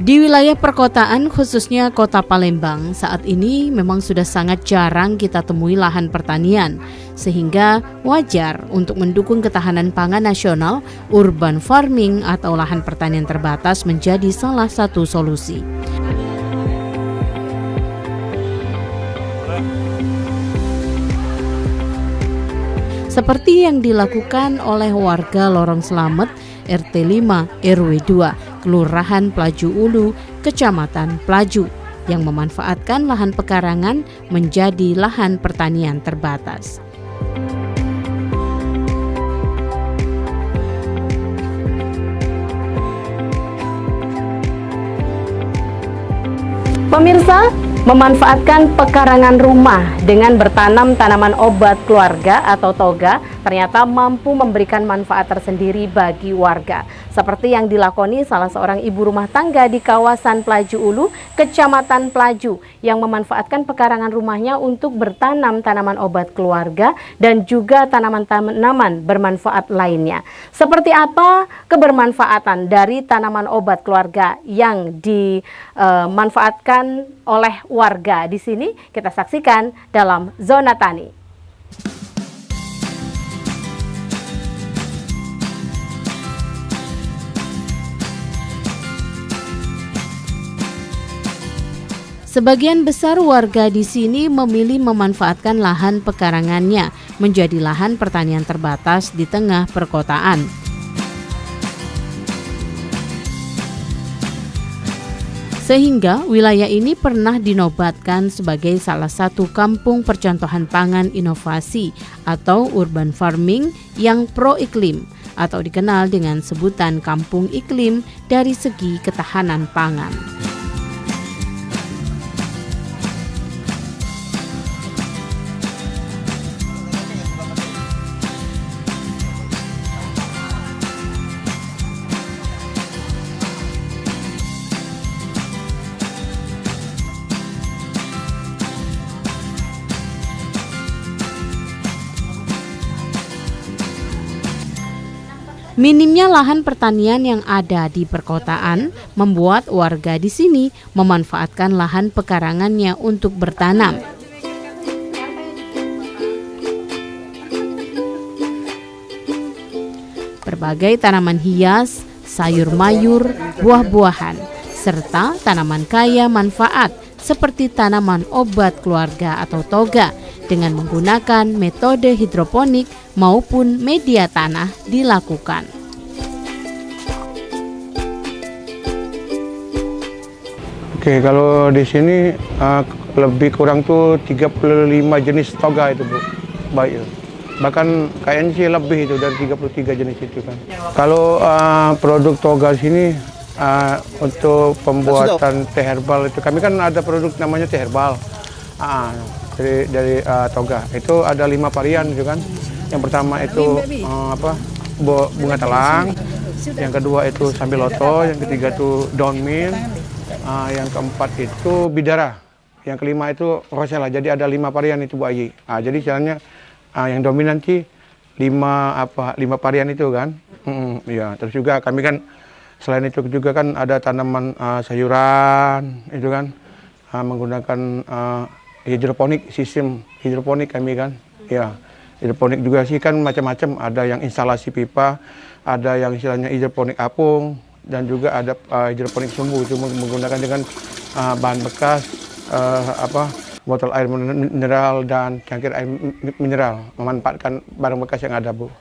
Di wilayah perkotaan, khususnya kota Palembang, saat ini memang sudah sangat jarang kita temui lahan pertanian, sehingga wajar untuk mendukung ketahanan pangan nasional, urban farming atau lahan pertanian terbatas menjadi salah satu solusi. Seperti yang dilakukan oleh warga Lorong Slamet, RT 5 RW 2, Kelurahan Pelaju Ulu, Kecamatan Pelaju, yang memanfaatkan lahan pekarangan menjadi lahan pertanian terbatas. Pemirsa, memanfaatkan pekarangan rumah dengan bertanam tanaman obat keluarga atau toga ternyata mampu memberikan manfaat tersendiri bagi warga. Seperti yang dilakoni salah seorang ibu rumah tangga di kawasan Pelaju Ulu, Kecamatan Pelaju, yang memanfaatkan pekarangan rumahnya untuk bertanam tanaman obat keluarga dan juga tanaman-tanaman bermanfaat lainnya. Seperti apa kebermanfaatan dari tanaman obat keluarga yang dimanfaatkan oleh warga di sini? Kita saksikan dalam Zona Tani. Sebagian besar warga di sini memilih memanfaatkan lahan pekarangannya menjadi lahan pertanian terbatas di tengah perkotaan. Sehingga wilayah ini pernah dinobatkan sebagai salah satu kampung percontohan pangan inovasi atau urban farming yang pro iklim atau dikenal dengan sebutan kampung iklim dari segi ketahanan pangan. Minimnya lahan pertanian yang ada di perkotaan membuat warga di sini memanfaatkan lahan pekarangannya untuk bertanam. Berbagai tanaman hias, sayur mayur, buah-buahan, serta tanaman kaya manfaat seperti tanaman obat keluarga atau toga dengan menggunakan metode hidroponik maupun media tanah dilakukan. Oke, kalau di sini lebih kurang tuh 35 jenis toga itu, Bu. Baik. Bahkan kayaknya sih lebih itu dari 33 jenis itu kan. Kalau produk toga sini untuk pembuatan teh herbal itu, kami kan ada produk namanya teh herbal. Dari toga itu ada 5 varian gitu kan. Yang pertama itu bunga telang, yang kedua itu sambiloto, yang ketiga itu daun mint, yang keempat itu bidara, yang kelima itu rosella. Jadi ada 5 varian itu, Bu Ayi. Jadi caranya yang dominan sih 5 varian itu kan. Ya, terus juga kami kan selain itu juga kan ada tanaman sayuran itu kan, menggunakan hidroponik, sistem hidroponik kami kan. Ya, hidroponik juga sih kan macam-macam, ada yang instalasi pipa, ada yang istilahnya hidroponik apung, dan juga ada hidroponik sumbu, itu menggunakan dengan bahan bekas, botol air mineral dan cangkir air mineral, memanfaatkan barang bekas yang ada, Bu.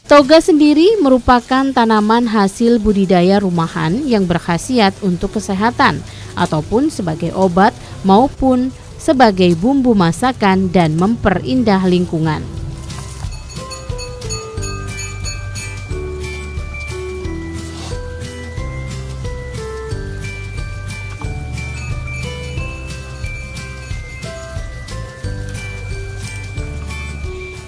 Toga sendiri merupakan tanaman hasil budidaya rumahan yang berkhasiat untuk kesehatan ataupun sebagai obat maupun sebagai bumbu masakan dan memperindah lingkungan.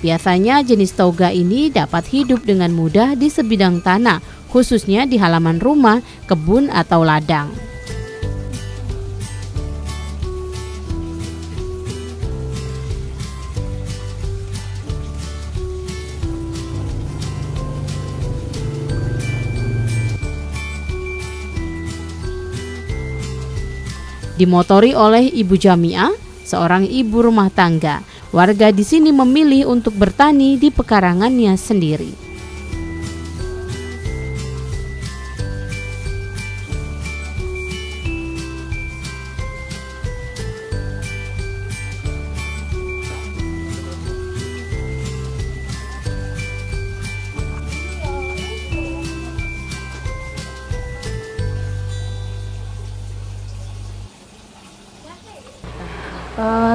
Biasanya jenis toga ini dapat hidup dengan mudah di sebidang tanah, khususnya di halaman rumah, kebun, atau ladang. Dimotori oleh Ibu Jamiah, seorang ibu rumah tangga, warga di sini memilih untuk bertani di pekarangannya sendiri.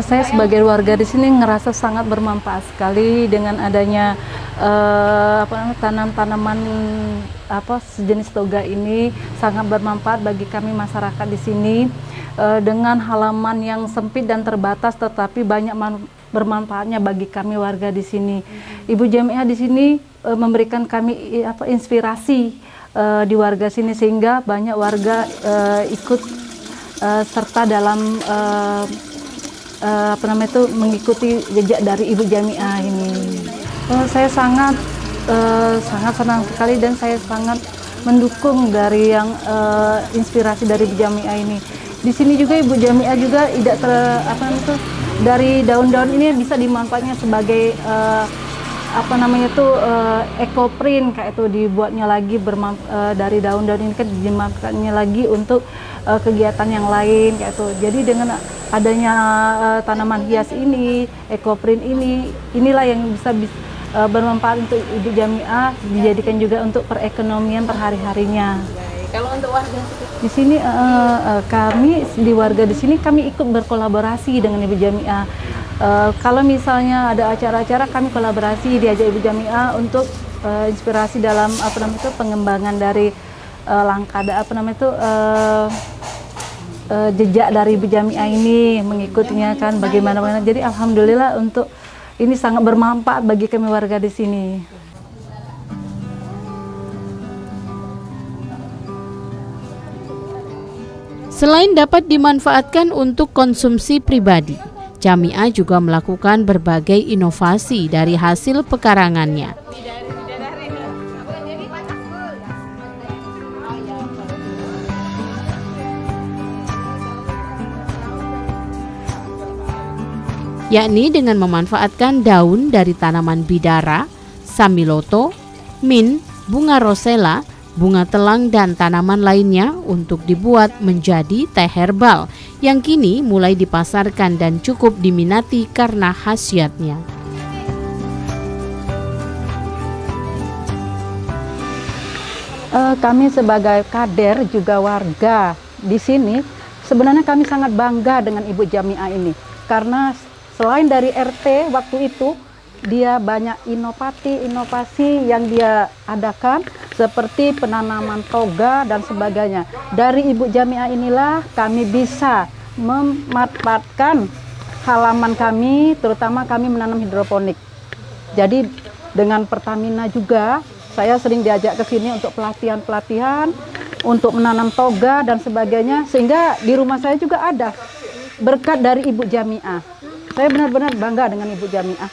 Saya sebagai warga di sini ngerasa sangat bermanfaat sekali dengan adanya tanam-tanaman sejenis toga ini, sangat bermanfaat bagi kami masyarakat di sini. Dengan halaman yang sempit dan terbatas, tetapi banyak bermanfaatnya bagi kami warga di sini. Ibu Jamiah di sini memberikan kami inspirasi di warga sini, sehingga banyak warga ikut serta dalam mengikuti jejak dari Ibu Jamiah ini. Saya sangat senang sekali dan saya sangat mendukung dari yang inspirasi dari Ibu Jamiah ini. Di sini juga Ibu Jamiah juga tidak dari daun-daun ini bisa dimanfaatnya sebagai ekoprint, kayak itu dibuatnya lagi dari daun-daun ini kan dimanfaatkannya lagi untuk kegiatan yang lain kayak itu. Jadi dengan adanya tanaman hias ini, ekoprint inilah yang bisa bermanfaat untuk Ibu Jamiah, dijadikan juga untuk perekonomian per hari-harinya. Kalau untuk warga di sini kami di warga di sini kami ikut berkolaborasi dengan Ibu Jamiah. Kalau misalnya ada acara-acara, kami kolaborasi diajak Ibu Jamiah untuk inspirasi dalam pengembangan dari langkah jejak dari Ibu Jamiah ini, mengikutinya kan bagaimana. Jadi alhamdulillah untuk ini sangat bermanfaat bagi kami warga di sini. Selain dapat dimanfaatkan untuk konsumsi pribadi, Jamiah juga melakukan berbagai inovasi dari hasil pekarangannya. Yakni dengan memanfaatkan daun dari tanaman bidara, samiloto, mint, bunga rosella, bunga telang, dan tanaman lainnya untuk dibuat menjadi teh herbal yang kini mulai dipasarkan dan cukup diminati karena khasiatnya. Kami sebagai kader juga warga di sini, sebenarnya kami sangat bangga dengan Ibu Jamiah ini, karena selain dari RT waktu itu, dia banyak inovasi yang dia adakan seperti penanaman toga dan sebagainya. Dari Ibu Jamiah inilah kami bisa memanfaatkan halaman kami, terutama kami menanam hidroponik. Jadi dengan Pertamina juga saya sering diajak ke sini untuk pelatihan-pelatihan untuk menanam toga dan sebagainya, sehingga di rumah saya juga ada berkat dari Ibu Jamiah. Saya benar-benar bangga dengan Ibu Jamiah.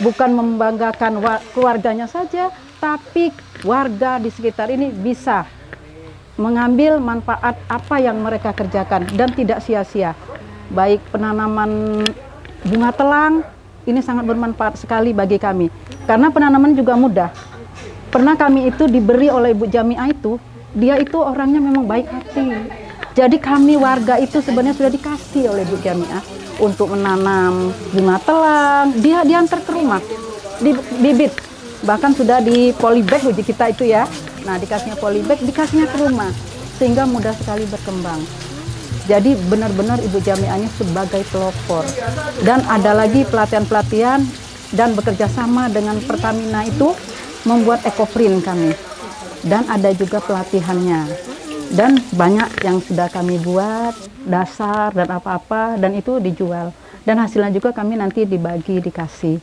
Bukan membanggakan keluarganya saja, tapi warga di sekitar ini bisa mengambil manfaat apa yang mereka kerjakan dan tidak sia-sia. Baik penanaman bunga telang, ini sangat bermanfaat sekali bagi kami. Karena penanaman juga mudah. Pernah kami itu diberi oleh Ibu Jamiah itu, dia itu orangnya memang baik hati. Jadi kami warga itu sebenarnya sudah dikasih oleh Ibu Jamiah untuk menanam bunga telang, dia diantar ke rumah, di bibit, bahkan sudah di polybag uji kita itu ya. Nah dikasihnya polybag, dikasihnya ke rumah, sehingga mudah sekali berkembang. Jadi benar-benar Ibu Jamiahnya sebagai pelopor. Dan ada lagi pelatihan-pelatihan dan bekerja sama dengan Pertamina itu membuat ekoprint kami. Dan ada juga pelatihannya. Dan banyak yang sudah kami buat, dasar dan apa-apa, dan itu dijual. Dan hasilnya juga kami nanti dibagi, dikasih.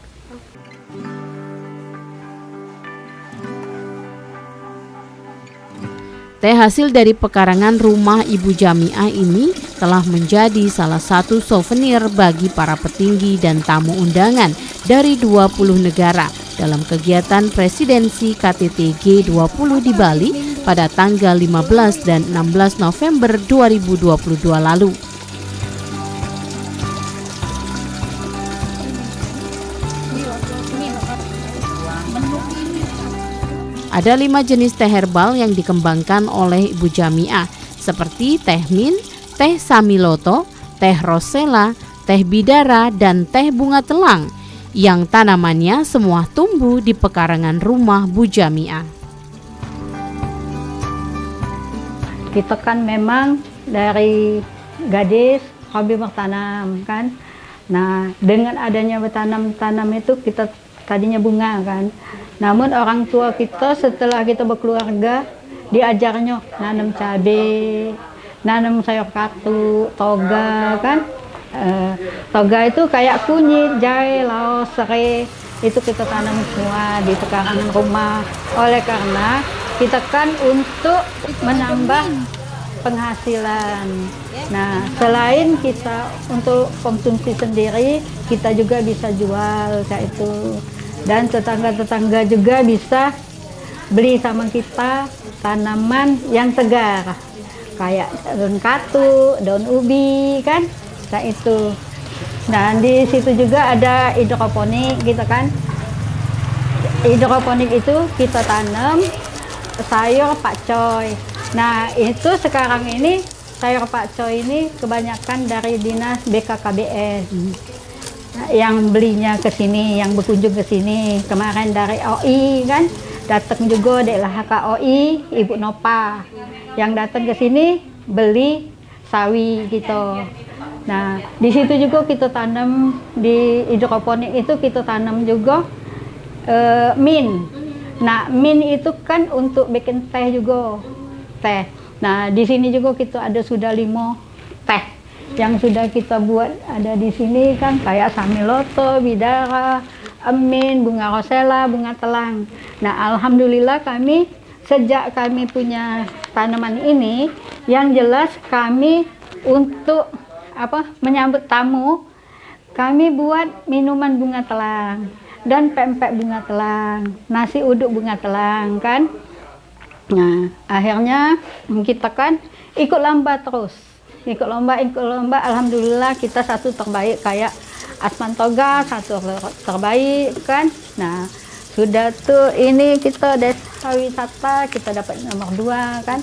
Teh hasil dari pekarangan rumah Ibu Jamiah ini telah menjadi salah satu souvenir bagi para petinggi dan tamu undangan dari 20 negara dalam kegiatan presidensi KTT G20 di Bali pada tanggal 15 dan 16 November 2022 lalu. Ada 5 jenis teh herbal yang dikembangkan oleh Ibu Jamiah, seperti teh mint, teh samiloto, teh rosella, teh bidara, dan teh bunga telang, yang tanamannya semua tumbuh di pekarangan rumah Bu Jamiah. Kita kan memang dari gadis hobi bertanam kan. Nah, dengan adanya bertanam itu kita tadinya bunga kan. Namun orang tua kita setelah kita berkeluarga diajarnya nanam cabai, nanam sayur katu, toga kan. Toga itu kayak kunyit, jahe, laos, serai, itu kita tanam semua di pekarangan rumah. Oleh karena kita kan untuk menambah penghasilan. Nah, selain kita untuk konsumsi sendiri, kita juga bisa jual kayak itu. Dan tetangga-tetangga juga bisa beli sama kita tanaman yang segar, kayak daun katu, daun ubi kan, kayak itu. Dan di situ juga ada hidroponik gitu kan. Hidroponik itu kita tanam sayur pakcoy. Nah, itu sekarang ini sayur pakcoy ini kebanyakan dari dinas BKKBN. Yang belinya ke sini, yang berkunjung ke sini. Kemarin dari OI kan, datang juga dari HKOI, Ibu Nopa. Yang datang ke sini beli sawi gitu. Nah, di situ juga kita tanam, di hidroponik itu kita tanam juga mint. Nah, mint itu kan untuk bikin teh juga, teh. Nah, di sini juga kita ada sudah 5 teh yang sudah kita buat ada di sini kan, kayak samiloto, bidara, mint, bunga rosella, bunga telang. Nah, alhamdulillah kami sejak kami punya tanaman ini, yang jelas kami untuk menyambut tamu, kami buat minuman bunga telang dan pempek bunga telang, nasi uduk bunga telang kan. Nah, akhirnya kita kan ikut lomba terus. Ikut lomba, alhamdulillah kita satu terbaik, kayak Asman Toga satu terbaik kan. Nah, sudah tuh ini kita desa wisata kita dapat nomor 2 kan.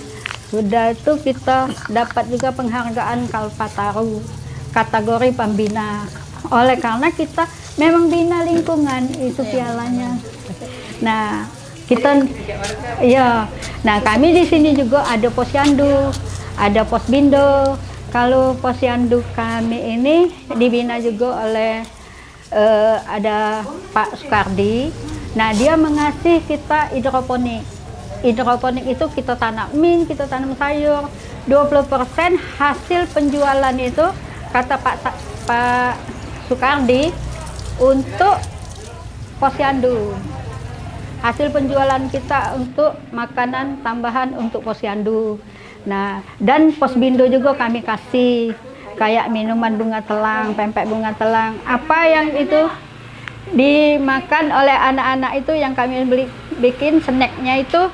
Sudah itu kita dapat juga penghargaan Kalpataru kategori pembina. Oleh karena kita memang bina lingkungan itu pialanya. Nah, kita nah kami di sini juga ada posyandu, ada posbindo. Kalau posyandu kami ini dibina juga oleh ada Pak Sukardi. Nah, dia mengasih kita hidroponik. Hidroponik itu kita tanam mint, kita tanam sayur. 20% hasil penjualan itu kata Pak Sukardi untuk posyandu. Hasil penjualan kita untuk makanan tambahan untuk posyandu. Nah, dan posbindo juga kami kasih kayak minuman bunga telang, pempek bunga telang, apa yang itu dimakan oleh anak-anak itu yang kami bikin snacknya itu,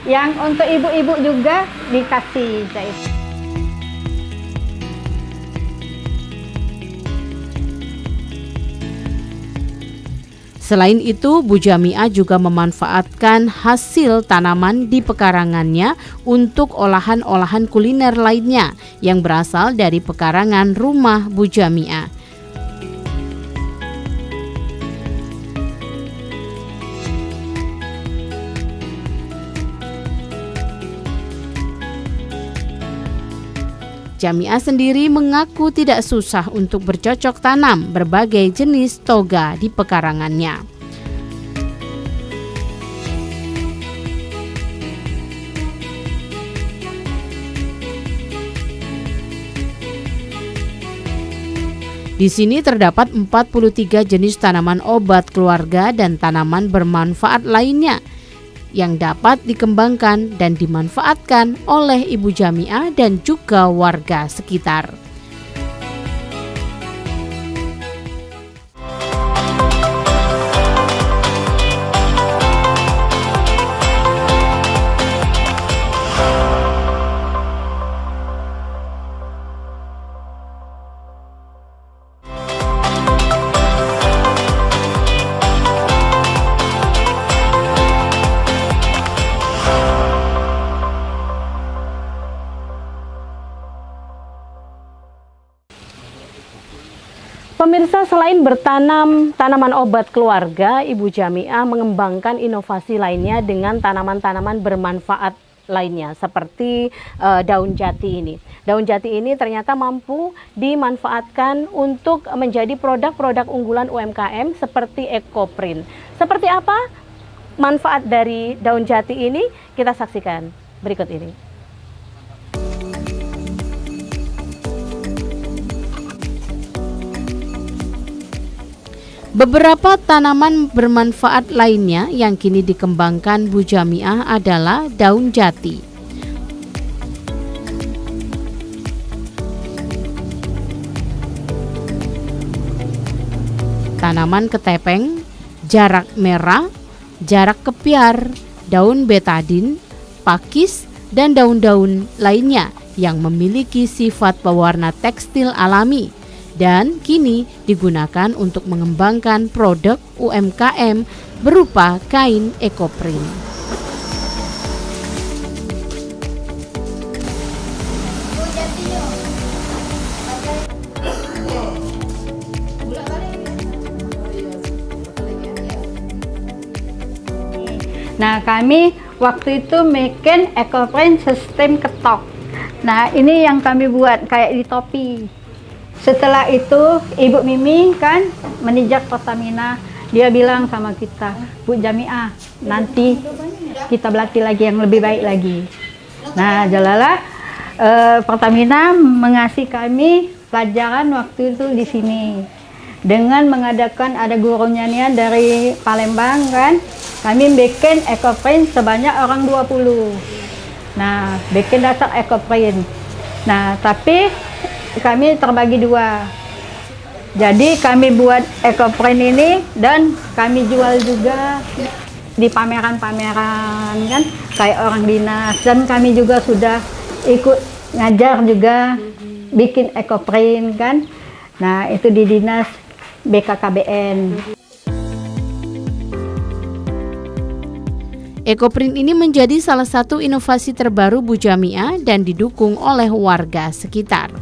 yang untuk ibu-ibu juga dikasih. Selain itu, Bu Jamiah juga memanfaatkan hasil tanaman di pekarangannya untuk olahan-olahan kuliner lainnya yang berasal dari pekarangan rumah Bu Jamiah. Jamiah sendiri mengaku tidak susah untuk bercocok tanam berbagai jenis toga di pekarangannya. Di sini terdapat 43 jenis tanaman obat keluarga dan tanaman bermanfaat lainnya. yang dapat dikembangkan dan dimanfaatkan oleh Ibu Jamiah dan juga warga sekitar. Pemirsa, selain bertanam tanaman obat keluarga, Ibu Jamiah mengembangkan inovasi lainnya dengan tanaman-tanaman bermanfaat lainnya seperti daun jati ini. Daun jati ini ternyata mampu dimanfaatkan untuk menjadi produk-produk unggulan UMKM seperti Ecoprint. Seperti apa manfaat dari daun jati ini? Kita saksikan berikut ini. Beberapa tanaman bermanfaat lainnya yang kini dikembangkan Bu Jamiah adalah daun jati. Tanaman ketepeng, jarak merah, jarak kepiar, daun betadin, pakis, dan daun-daun lainnya yang memiliki sifat pewarna tekstil alami dan kini digunakan untuk mengembangkan produk UMKM berupa kain Ecoprint. Nah, kami waktu itu bikin Ecoprint sistem ketok. Nah, ini yang kami buat kayak di topi. Setelah itu Ibu Mimi kan menijak Pertamina, dia bilang sama kita, Bu Jamiah, nanti kita berlatih lagi yang lebih baik lagi. Nah, jalalah Pertamina mengasih kami pelajaran waktu itu di sini dengan mengadakan ada guru nyanyian dari Palembang kan, kami bikin Ecoprint sebanyak orang 20. Nah, bikin dasar Ecoprint. Nah, tapi kami terbagi dua. Jadi kami buat Ecoprint ini dan kami jual juga di pameran-pameran kan, kayak orang dinas, dan kami juga sudah ikut ngajar juga bikin Ecoprint kan. Nah, itu di dinas BKKBN. Ecoprint ini menjadi salah satu inovasi terbaru Bu Jamiah dan didukung oleh warga sekitar.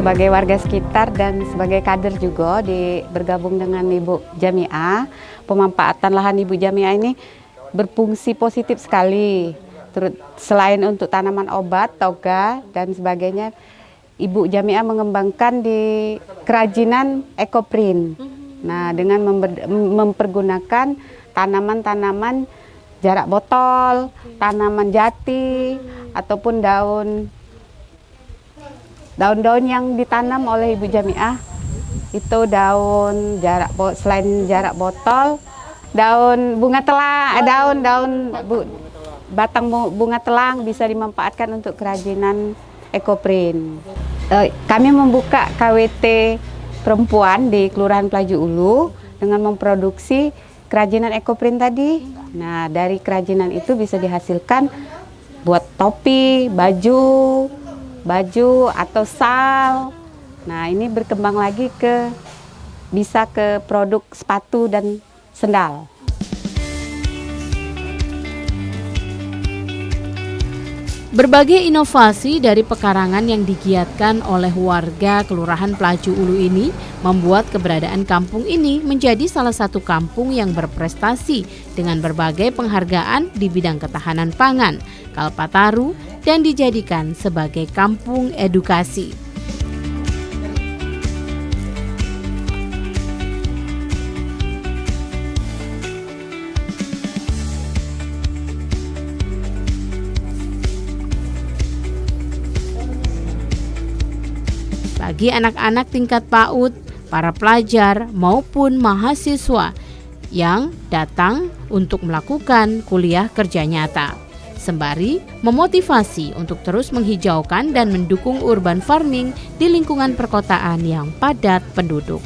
Sebagai warga sekitar dan sebagai kader juga bergabung dengan Ibu Jamiah, pemanfaatan lahan Ibu Jamiah ini berfungsi positif sekali. Selain untuk tanaman obat, toga dan sebagainya, Ibu Jamiah mengembangkan di kerajinan Ecoprint. Nah, dengan mempergunakan tanaman-tanaman jarak botol, tanaman jati, ataupun daun-daun yang ditanam oleh Ibu Jamiah, itu daun selain jarak botol, daun bunga telang, batang bunga telang bisa dimanfaatkan untuk kerajinan Ecoprint. Kami membuka KWT perempuan di Kelurahan Pelaju Ulu dengan memproduksi kerajinan Ecoprint tadi. Nah, dari kerajinan itu bisa dihasilkan buat topi, baju atau sal. Nah, ini berkembang lagi bisa ke produk sepatu dan sendal. Berbagai inovasi dari pekarangan yang digiatkan oleh warga Kelurahan Pelaju Ulu ini membuat keberadaan kampung ini menjadi salah satu kampung yang berprestasi dengan berbagai penghargaan di bidang ketahanan pangan, Kalpataru, dan dijadikan sebagai kampung edukasi. Bagi anak-anak tingkat PAUD, para pelajar maupun mahasiswa yang datang untuk melakukan kuliah kerja nyata, sembari memotivasi untuk terus menghijaukan dan mendukung urban farming di lingkungan perkotaan yang padat penduduk.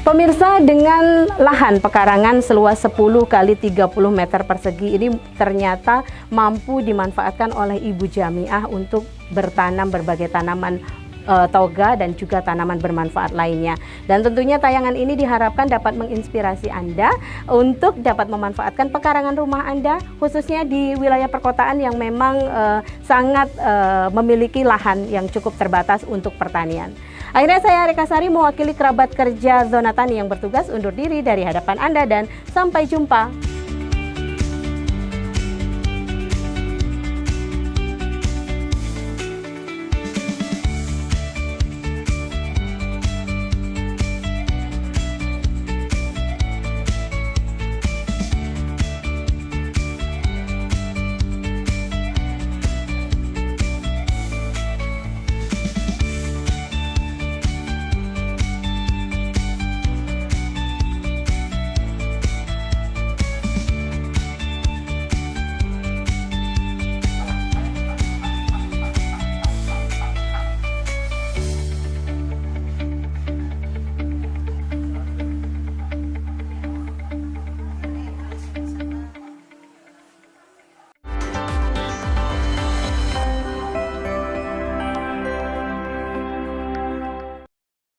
Pemirsa, dengan lahan pekarangan seluas 10 kali 30 meter persegi ini ternyata mampu dimanfaatkan oleh Ibu Jamiah untuk bertanam berbagai tanaman toga dan juga tanaman bermanfaat lainnya. Dan tentunya tayangan ini diharapkan dapat menginspirasi Anda untuk dapat memanfaatkan pekarangan rumah Anda, khususnya di wilayah perkotaan yang memang sangat memiliki lahan yang cukup terbatas untuk pertanian. Akhirnya saya Rika Sari mewakili kerabat kerja Zona Tani yang bertugas undur diri dari hadapan Anda dan sampai jumpa.